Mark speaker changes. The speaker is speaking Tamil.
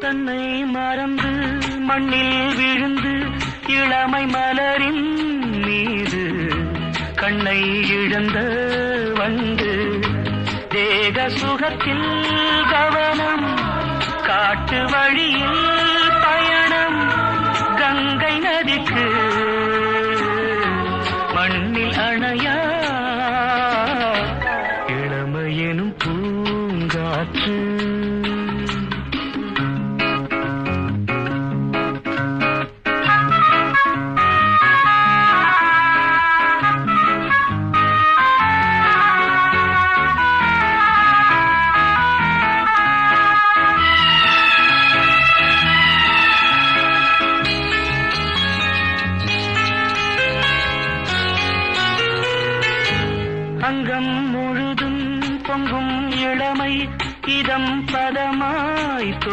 Speaker 1: தன்னை மறந்து மண்ணில் விழுந்து இளமை மலரின் மீது கண்ணை இழந்த வந்து தேக சுகத்தில் கவனம் காட்டு வழியில்